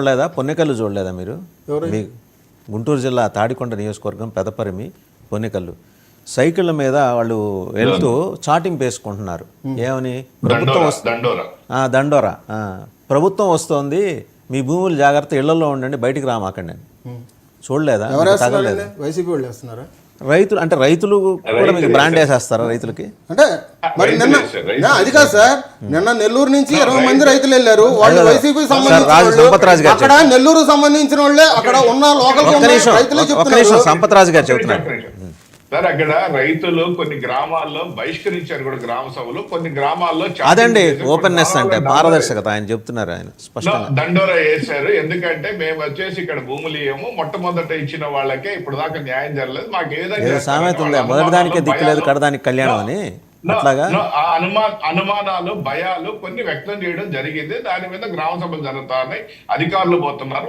చూడలేదా? పొన్నెకల్లు చూడలేదా మీరు? ఎవరు? మీ గుంటూరు జిల్లా తాడికొండ నియోజకవర్గం పెదపరిమి పొన్నెకల్లు సైకిళ్ళ మీద వాళ్ళు వెళ్తూ చాటింపు వేసుకుంటున్నారు. ఏమని? ప్రభుత్వం దండోరా ప్రభుత్వం వస్తోంది, మీ భూములు జాగ్రత్త, ఇళ్లలో ఉండండి, బయటికి రామాకండి అని. చూడలేదా? తగలేదు. వైసీపీ వాళ్ళు వేస్తున్నారా? రైతులు అంటే రైతులు కూడా మీకు బ్రాండ్ వేసేస్తారా రైతులకి? అంటే మరి నిన్న అది కాదు సార్, నిన్న నెల్లూరు నుంచి 20 మంది రైతులు వెళ్ళారు. వాళ్ళు వైసీపీ సంబంధించిన అక్కడ నెల్లూరు సంబంధించిన వాళ్ళే అక్కడ ఉన్న లోకల్ రైతులే చెప్తున్నారు. సంపత్ రాజు గారు చెబుతున్నారు సార్, అక్కడ రైతులు కొన్ని గ్రామాల్లో బహిష్కరించారు కూడా గ్రామ సభలు, కొన్ని గ్రామాల్లో అదండి ఓపెన్నెస్ అంటే పారదర్శకత. ఆయన చెప్తున్నారు, ఆయన స్పష్టంగా దండోరా వేశారు. ఎందుకంటే మేము వచ్చేసి ఇక్కడ భూములు ఇయ్యము, మొట్టమొదట ఇచ్చిన వాళ్ళకే ఇప్పుడు దాకా న్యాయం జరగలేదు, మాకు ఏ విధంగా సామెత ఉంది, మొదటి దానికే దిక్కులేదు కడదానికి కళ్యాణం అని. అట్లాగా అనుమానాలు, భయాలు కొన్ని వ్యక్తం చేయడం జరిగింది. దాని మీద గ్రామ సభలు జరుగుతాయి, అధికారులు పోతున్నారు.